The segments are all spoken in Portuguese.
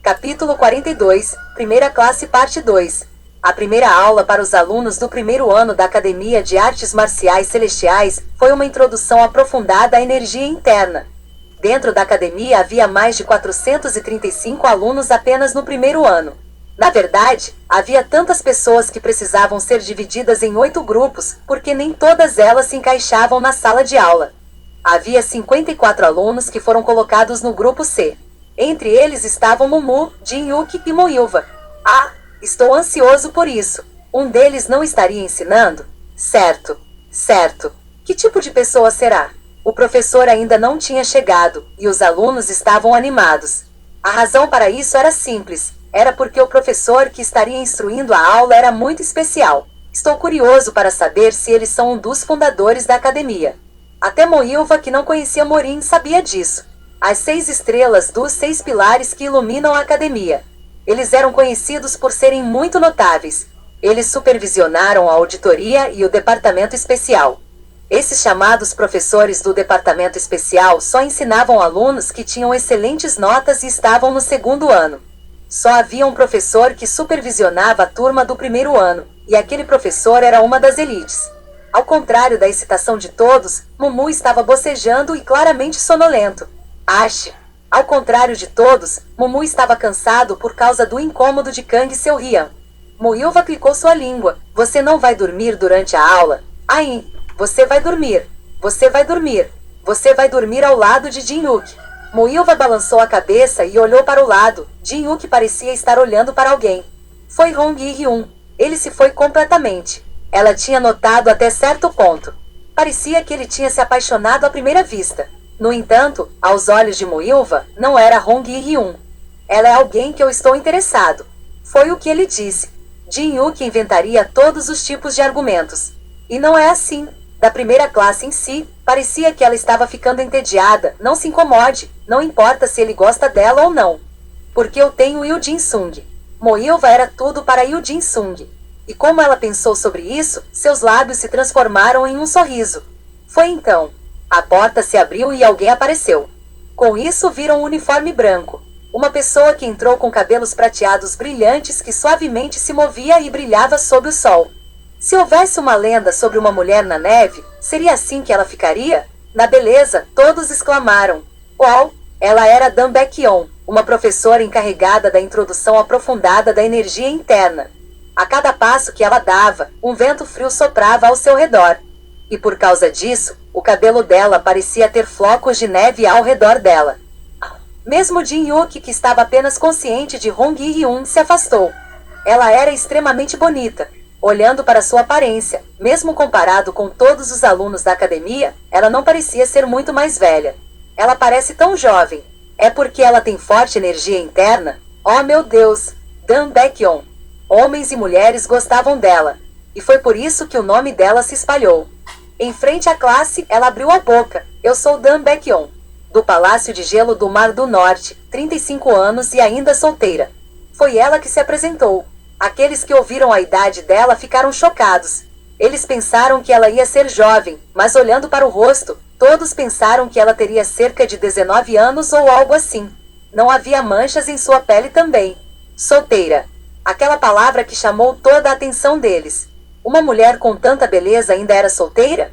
Capítulo 42, Primeira Classe Parte 2. A primeira aula para os alunos do primeiro ano da Academia de Artes Marciais Celestiais foi uma introdução aprofundada à energia interna. Dentro da academia havia mais de 435 alunos apenas no primeiro ano. Na verdade, havia tantas pessoas que precisavam ser divididas em 8 grupos, porque nem todas elas se encaixavam na sala de aula. Havia 54 alunos que foram colocados no grupo C. Entre eles estavam Mumu, Jin-Yuki e Moilva. Ah, estou ansioso por isso. Um deles não estaria ensinando? Certo. Que tipo de pessoa será? O professor ainda não tinha chegado, e os alunos estavam animados. A razão para isso era simples. Era porque o professor que estaria instruindo a aula era muito especial. Estou curioso para saber se eles são um dos fundadores da academia. Até Moilva, que não conhecia Morin, sabia disso. As 6 estrelas dos 6 pilares que iluminam a academia. Eles eram conhecidos por serem muito notáveis. Eles supervisionaram a auditoria e o departamento especial. Esses chamados professores do departamento especial só ensinavam alunos que tinham excelentes notas e estavam no segundo ano. Só havia um professor que supervisionava a turma do primeiro ano, e aquele professor era uma das elites. Ao contrário da excitação de todos, Mumu estava bocejando e claramente sonolento. Ao contrário de todos, Mumu estava cansado por causa do incômodo de Kang Seul-Hyan. Moilva clicou sua língua. Você não vai dormir durante a aula? Ai, você vai dormir. Você vai dormir. Você vai dormir ao lado de Jin-Yuki. Moilva balançou a cabeça e olhou para o lado. Jin-Yuki parecia estar olhando para alguém. Foi Hong Hee-Hyun. Ele se foi completamente. Ela tinha notado até certo ponto. Parecia que ele tinha se apaixonado à primeira vista. No entanto, aos olhos de Moilva, não era Hong Hee-Hyun. Ela é alguém que eu estou interessado. Foi o que ele disse. Jin-Yuki inventaria todos os tipos de argumentos. E não é assim. Da primeira classe em si, parecia que ela estava ficando entediada. Não se incomode, não importa se ele gosta dela ou não. Porque eu tenho Yu Jin-Sung. Moilva era tudo para Yu Jin-Sung. E como ela pensou sobre isso, seus lábios se transformaram em um sorriso. Foi então. A porta se abriu e alguém apareceu. Com isso viram um uniforme branco. Uma pessoa que entrou com cabelos prateados brilhantes que suavemente se movia e brilhava sob o sol. Se houvesse uma lenda sobre uma mulher na neve, seria assim que ela ficaria? Na beleza, todos exclamaram. Uau! Ela era Dan Baekhyun, uma professora encarregada da introdução aprofundada da energia interna. A cada passo que ela dava, um vento frio soprava ao seu redor. E por causa disso, o cabelo dela parecia ter flocos de neve ao redor dela. Mesmo Jin-Yuki, que estava apenas consciente de Hong Hee-Hyun, se afastou. Ela era extremamente bonita. Olhando para sua aparência, mesmo comparado com todos os alunos da academia, ela não parecia ser muito mais velha. Ela parece tão jovem. É porque ela tem forte energia interna? Oh meu Deus! Dan Baekhyun. Homens e mulheres gostavam dela. E foi por isso que o nome dela se espalhou. Em frente à classe, ela abriu a boca. Eu sou Dan Baekhyun, do Palácio de Gelo do Mar do Norte, 35 anos e ainda solteira. Foi ela que se apresentou. Aqueles que ouviram a idade dela ficaram chocados. Eles pensaram que ela ia ser jovem, mas olhando para o rosto, todos pensaram que ela teria cerca de 19 anos ou algo assim. Não havia manchas em sua pele também. Solteira. Aquela palavra que chamou toda a atenção deles. Uma mulher com tanta beleza ainda era solteira?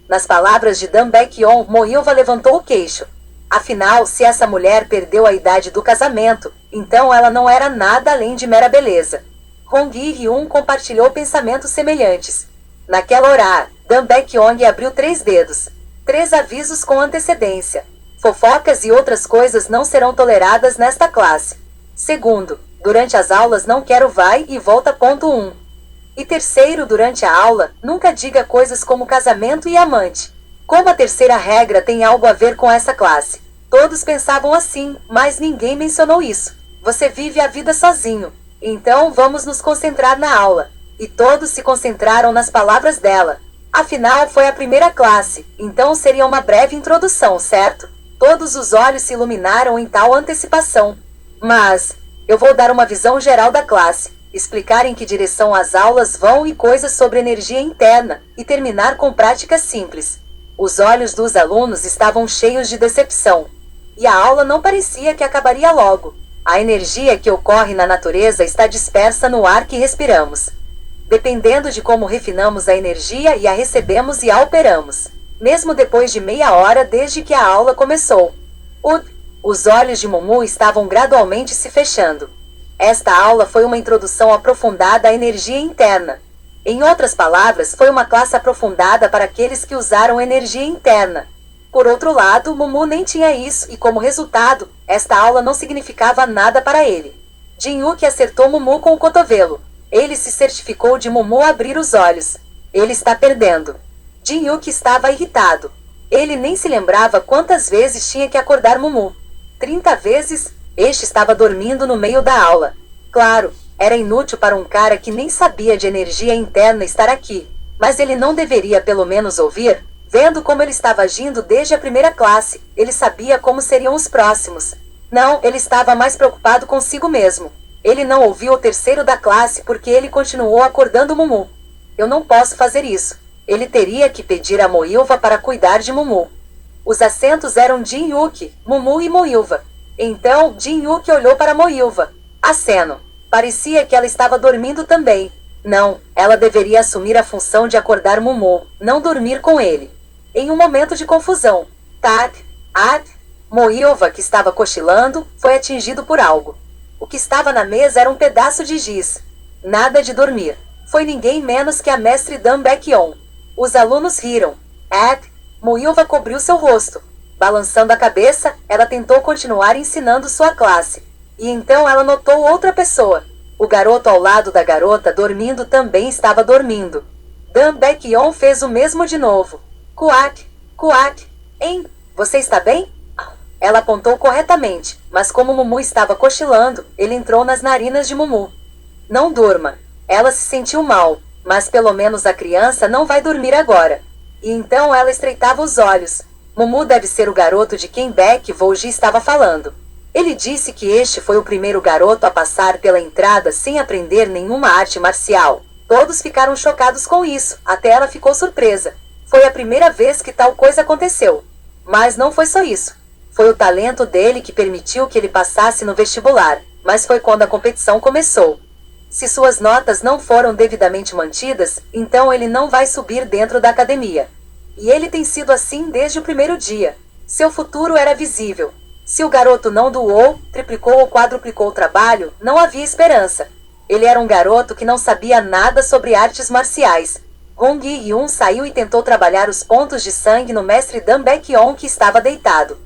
Nas palavras de Dan Baekhyun, Moilva levantou o queixo. Afinal, se essa mulher perdeu a idade do casamento, então ela não era nada além de mera beleza. Hong Hee-Hyun compartilhou pensamentos semelhantes. Naquela hora, Dan Baekhyun abriu 3 dedos. 3 avisos com antecedência. Fofocas e outras coisas não serão toleradas nesta classe. Segundo, durante as aulas não quero vai e volta. Ponto 1. E terceiro, durante a aula, nunca diga coisas como casamento e amante. Como a terceira regra tem algo a ver com essa classe. Todos pensavam assim, mas ninguém mencionou isso. Você vive a vida sozinho. Então vamos nos concentrar na aula. E todos se concentraram nas palavras dela. Afinal, foi a primeira classe, então seria uma breve introdução, certo? Todos os olhos se iluminaram em tal antecipação. Mas, eu vou dar uma visão geral da classe. Explicar em que direção as aulas vão e coisas sobre energia interna, e terminar com práticas simples. Os olhos dos alunos estavam cheios de decepção. E a aula não parecia que acabaria logo. A energia que ocorre na natureza está dispersa no ar que respiramos. Dependendo de como refinamos a energia e a recebemos e a operamos. Mesmo depois de meia hora desde que a aula começou. Os olhos de Mumu estavam gradualmente se fechando. Esta aula foi uma introdução aprofundada à energia interna. Em outras palavras, foi uma classe aprofundada para aqueles que usaram energia interna. Por outro lado, Mumu nem tinha isso e, como resultado, esta aula não significava nada para ele. Jin-Wook acertou Mumu com o cotovelo. Ele se certificou de Mumu abrir os olhos. Ele está perdendo. Jin-Wook estava irritado. Ele nem se lembrava quantas vezes tinha que acordar Mumu. 30 vezes? Este estava dormindo no meio da aula. Claro, era inútil para um cara que nem sabia de energia interna estar aqui. Mas ele não deveria pelo menos ouvir? Vendo como ele estava agindo desde a primeira classe, ele sabia como seriam os próximos. Não, ele estava mais preocupado consigo mesmo. Ele não ouviu o terceiro da classe porque ele continuou acordando Mumu. Eu não posso fazer isso. Ele teria que pedir a Moilva para cuidar de Mumu. Os assentos eram Jin-Wook, Mumu e Moilva. Então, Jin-Wook olhou para Moilva. Aceno. Parecia que ela estava dormindo também. Não, ela deveria assumir a função de acordar Mumu, não dormir com ele. Em um momento de confusão, Moilva, que estava cochilando, foi atingido por algo. O que estava na mesa era um pedaço de giz. Nada de dormir. Foi ninguém menos que a mestre Dan Baek-yeon. Os alunos riram. Moilva cobriu seu rosto. Balançando a cabeça, ela tentou continuar ensinando sua classe. E então ela notou outra pessoa. O garoto ao lado da garota dormindo também estava dormindo. Dan Baek-yeon fez o mesmo de novo. Kuak, hein? Você está bem? Ela apontou corretamente, mas como Mumu estava cochilando, ele entrou nas narinas de Mumu. Não durma. Ela se sentiu mal, mas pelo menos a criança não vai dormir agora. E então ela estreitava os olhos. Mumu deve ser o garoto de quem Baek Volji estava falando. Ele disse que este foi o primeiro garoto a passar pela entrada sem aprender nenhuma arte marcial. Todos ficaram chocados com isso, até ela ficou surpresa. Foi a primeira vez que tal coisa aconteceu. Mas não foi só isso. Foi o talento dele que permitiu que ele passasse no vestibular, mas foi quando a competição começou. Se suas notas não foram devidamente mantidas, então ele não vai subir dentro da academia. E ele tem sido assim desde o primeiro dia. Seu futuro era visível. Se o garoto não doou, triplicou ou quadruplicou o trabalho, não havia esperança. Ele era um garoto que não sabia nada sobre artes marciais. Hong Yi-un saiu e tentou trabalhar os pontos de sangue no mestre Dan Baek-yeon que estava deitado.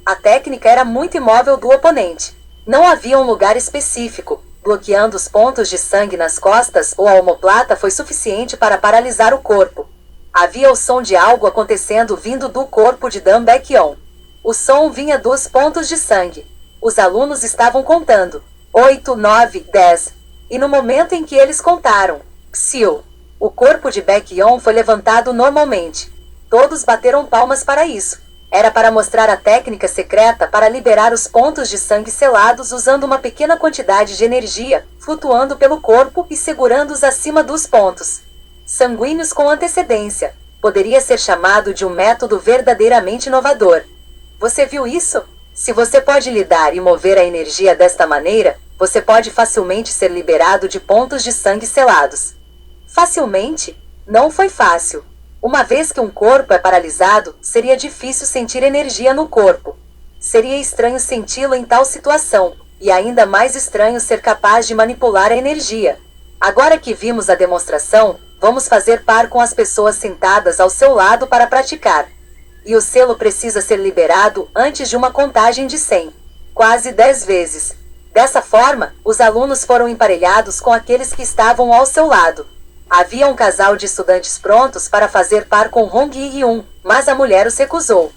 A técnica era muito imóvel do oponente. Não havia um lugar específico. Bloqueando os pontos de sangue nas costas ou a omoplata foi suficiente para paralisar o corpo. Havia o som de algo acontecendo vindo do corpo de Dan Baek-yeon. O som vinha dos pontos de sangue. Os alunos estavam contando. 8, 9, 10. E no momento em que eles contaram, psiu, o corpo de Baek-yeon foi levantado normalmente. Todos bateram palmas para isso. Era para mostrar a técnica secreta para liberar os pontos de sangue selados usando uma pequena quantidade de energia, flutuando pelo corpo e segurando-os acima dos pontos sanguíneos com antecedência. Poderia ser chamado de um método verdadeiramente inovador. Você viu isso? Se você pode lidar e mover a energia desta maneira, você pode facilmente ser liberado de pontos de sangue selados. Facilmente? Não foi fácil. Uma vez que um corpo é paralisado, seria difícil sentir energia no corpo. Seria estranho senti-lo em tal situação, e ainda mais estranho ser capaz de manipular a energia. Agora que vimos a demonstração, vamos fazer par com as pessoas sentadas ao seu lado para praticar. E o selo precisa ser liberado antes de uma contagem de 100. Quase 10 vezes. Dessa forma, os alunos foram emparelhados com aqueles que estavam ao seu lado. Havia um casal de estudantes prontos para fazer par com Hong Yi-un, mas a mulher os recusou.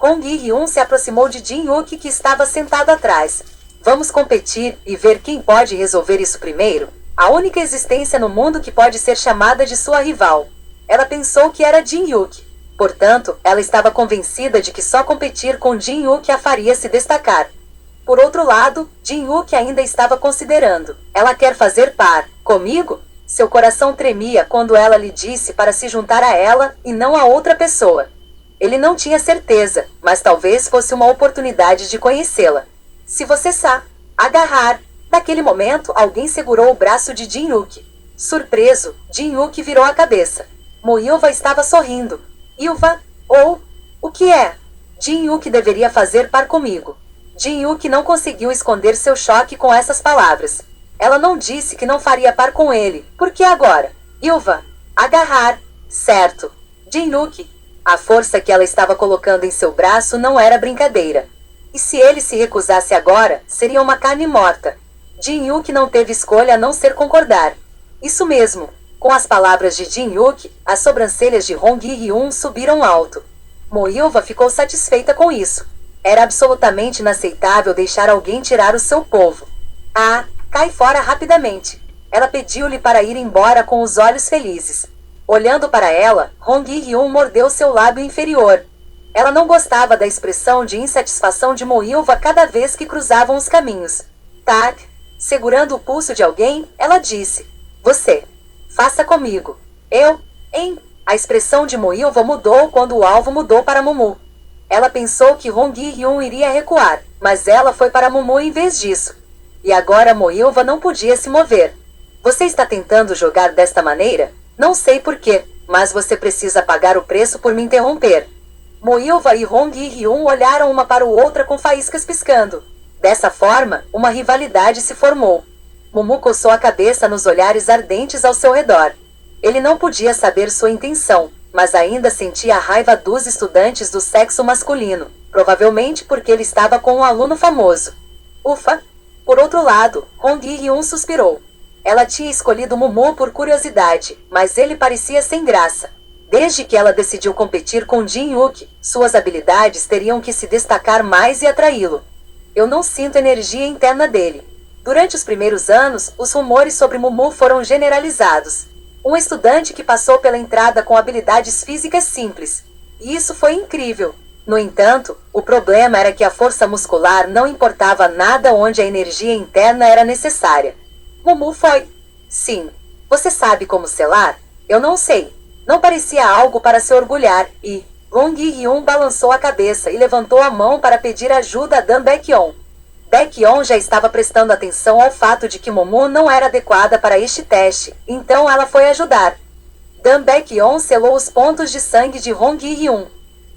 Hong Yi-un se aproximou de Jin-Wook que estava sentado atrás. Vamos competir e ver quem pode resolver isso primeiro? A única existência no mundo que pode ser chamada de sua rival. Ela pensou que era Jin-Wook. Portanto, ela estava convencida de que só competir com Jin-Wook a faria se destacar. Por outro lado, Jin-Wook ainda estava considerando. Ela quer fazer par comigo? Seu coração tremia quando ela lhe disse para se juntar a ela e não a outra pessoa. Ele não tinha certeza, mas talvez fosse uma oportunidade de conhecê-la. Se você Agarrar. Naquele momento, alguém segurou o braço de Jin-Yuki. Surpreso, Jin-Yuki virou a cabeça. Moilva estava sorrindo. Ilva? Ou? O que é? Jin-Yuki deveria fazer par comigo. Jin-Yuki não conseguiu esconder seu choque com essas palavras. Ela não disse que não faria par com ele. Por que agora? Ilva. Agarrar. Certo. Jin-Yuki. A força que ela estava colocando em seu braço não era brincadeira. E se ele se recusasse agora, seria uma carne morta. Jin-Yuki não teve escolha a não ser concordar. Isso mesmo. Com as palavras de Jin-Yuki, as sobrancelhas de Hong Yi-Hyun subiram alto. Moilva ficou satisfeita com isso. Era absolutamente inaceitável deixar alguém tirar o seu povo. Ah, cai fora rapidamente. Ela pediu-lhe para ir embora com os olhos felizes. Olhando para ela, Hong Yi-Hyun mordeu seu lábio inferior. Ela não gostava da expressão de insatisfação de Moilva cada vez que cruzavam os caminhos. Tak, segurando o pulso de alguém, ela disse: Você. Faça comigo. Eu? Hein? A expressão de Moilva mudou quando o alvo mudou para Mumu. Ela pensou que Hong Yi-Hyun iria recuar, mas ela foi para Mumu em vez disso. E agora Moilva não podia se mover. Você está tentando jogar desta maneira? Não sei porquê, mas você precisa pagar o preço por me interromper. Moilva e Hong Yi-Hyun olharam uma para a outra com faíscas piscando. Dessa forma, uma rivalidade se formou. Mumu coçou a cabeça nos olhares ardentes ao seu redor. Ele não podia saber sua intenção, mas ainda sentia a raiva dos estudantes do sexo masculino, provavelmente porque ele estava com um aluno famoso. Ufa! Por outro lado, Hong Yi-Hyun suspirou. Ela tinha escolhido Mumu por curiosidade, mas ele parecia sem graça. Desde que ela decidiu competir com Jin-Yuki, suas habilidades teriam que se destacar mais e atraí-lo. Eu não sinto energia interna dele. Durante os primeiros anos, os rumores sobre Mumu foram generalizados. Um estudante que passou pela entrada com habilidades físicas simples. E isso foi incrível. No entanto, o problema era que a força muscular não importava nada onde a energia interna era necessária. Mumu foi. Sim. Você sabe como selar? Eu não sei. Não parecia algo para se orgulhar, e Hong Yi-Hyun balançou a cabeça e levantou a mão para pedir ajuda a Dan Baekhyun. Baekhyun já estava prestando atenção ao fato de que Mumu não era adequada para este teste, então ela foi ajudar. Dan Baekhyun selou os pontos de sangue de Hong Yi-Hyun.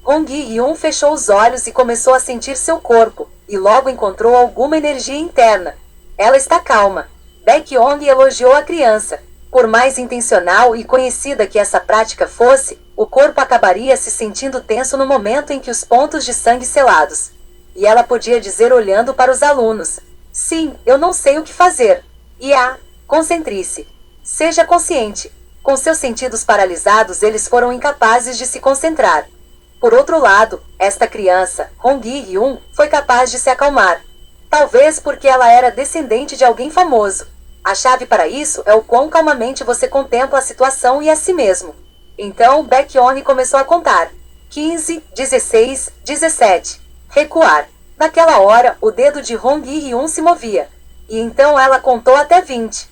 Hong Yi-Hyun fechou os olhos e começou a sentir seu corpo, e logo encontrou alguma energia interna. Ela está calma. Baekhyun elogiou a criança. Por mais intencional e conhecida que essa prática fosse, o corpo acabaria se sentindo tenso no momento em que os pontos de sangue selados. E ela podia dizer olhando para os alunos: Sim, eu não sei o que fazer. Concentre-se. Seja consciente. Com seus sentidos paralisados, eles foram incapazes de se concentrar. Por outro lado, esta criança, Hong Yi-Hyun, foi capaz de se acalmar. Talvez porque ela era descendente de alguém famoso. A chave para isso é o quão calmamente você contempla a situação e a si mesmo. Então Baekhyun começou a contar. 15, 16, 17. Recuar. Naquela hora, o dedo de Hong Yi-Hyun se movia. E então ela contou até 20.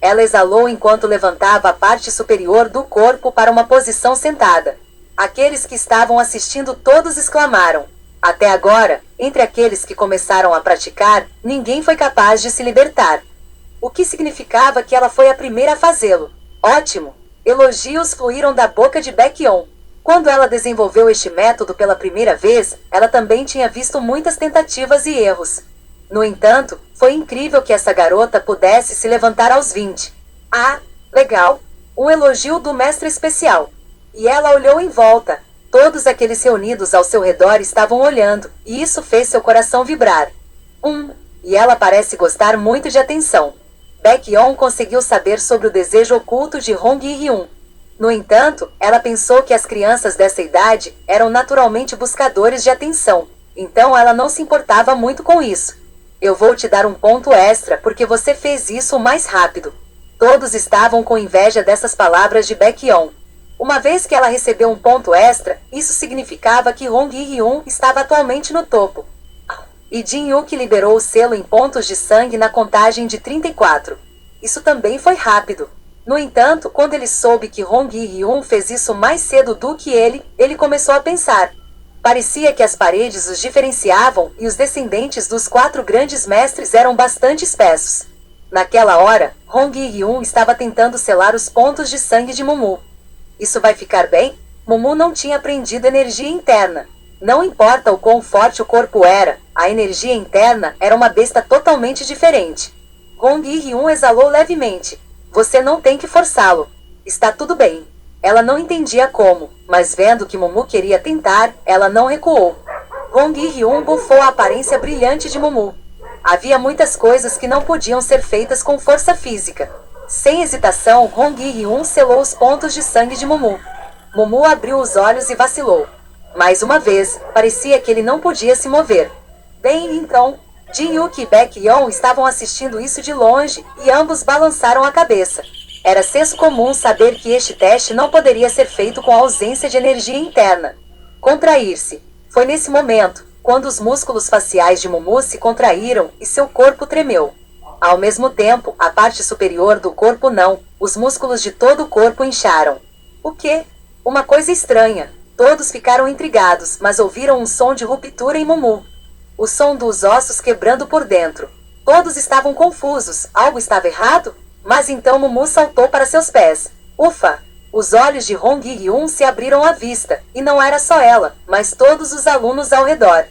Ela exalou enquanto levantava a parte superior do corpo para uma posição sentada. Aqueles que estavam assistindo todos exclamaram. Até agora, entre aqueles que começaram a praticar, ninguém foi capaz de se libertar. O que significava que ela foi a primeira a fazê-lo. Ótimo! Elogios fluíram da boca de Baekhyun. Quando ela desenvolveu este método pela primeira vez, ela também tinha visto muitas tentativas e erros. No entanto, foi incrível que essa garota pudesse se levantar aos 20. Legal! Um elogio do mestre especial. E ela olhou em volta. Todos aqueles reunidos ao seu redor estavam olhando, e isso fez seu coração vibrar. E ela parece gostar muito de atenção. Baekhyun conseguiu saber sobre o desejo oculto de Hong Yi-Hyun. No entanto, ela pensou que as crianças dessa idade eram naturalmente buscadores de atenção, então ela não se importava muito com isso. Eu vou te dar um ponto extra porque você fez isso mais rápido. Todos estavam com inveja dessas palavras de Baekhyun. Uma vez que ela recebeu um ponto extra, isso significava que Hong Yi-Hyun estava atualmente no topo. E Jin-Yuki liberou o selo em pontos de sangue na contagem de 34. Isso também foi rápido. No entanto, quando ele soube que Hong Yi-Hyun fez isso mais cedo do que ele começou a pensar. Parecia que as paredes os diferenciavam e os descendentes dos 4 grandes mestres eram bastante espessos. Naquela hora, Hong Yi-hyun estava tentando selar os pontos de sangue de Mumu. Isso vai ficar bem? Mumu não tinha aprendido energia interna. Não importa o quão forte o corpo era, a energia interna era uma besta totalmente diferente. Hong Yi-hyun exalou levemente. Você não tem que forçá-lo. Está tudo bem. Ela não entendia como, mas vendo que Mumu queria tentar, ela não recuou. Hong Yi-hyun bufou a aparência brilhante de Mumu. Havia muitas coisas que não podiam ser feitas com força física. Sem hesitação, Hong Yi-hyun selou os pontos de sangue de Mumu. Mumu abriu os olhos e vacilou. Mais uma vez, parecia que ele não podia se mover. Bem, então, Jin-Yuki e Baek-yeon estavam assistindo isso de longe, e ambos balançaram a cabeça. Era senso comum saber que este teste não poderia ser feito com a ausência de energia interna. Contrair-se. Foi nesse momento, quando os músculos faciais de Mumu se contraíram e seu corpo tremeu. Ao mesmo tempo, a parte superior do corpo não, os músculos de todo o corpo incharam. O quê? Uma coisa estranha. Todos ficaram intrigados, mas ouviram um som de ruptura em Mumu. O som dos ossos quebrando por dentro. Todos estavam confusos. Algo estava errado? Mas então Mumu saltou para seus pés. Ufa! Os olhos de Hong Yi-hyun se abriram à vista, e não era só ela, mas todos os alunos ao redor.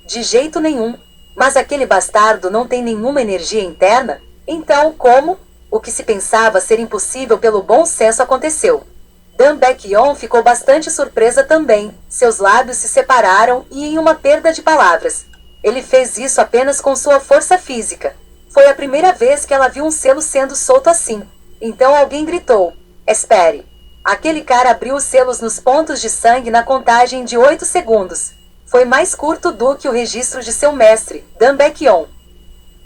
De jeito nenhum. Mas aquele bastardo não tem nenhuma energia interna? Então, como? O que se pensava ser impossível pelo bom senso aconteceu. Dan Baek-yeon ficou bastante surpresa também. Seus lábios se separaram e em uma perda de palavras. Ele fez isso apenas com sua força física. Foi a primeira vez que ela viu um selo sendo solto assim. Então alguém gritou: espere! Aquele cara abriu os selos nos pontos de sangue na contagem de 8 segundos. Foi mais curto do que o registro de seu mestre, Dan Baek-yeon.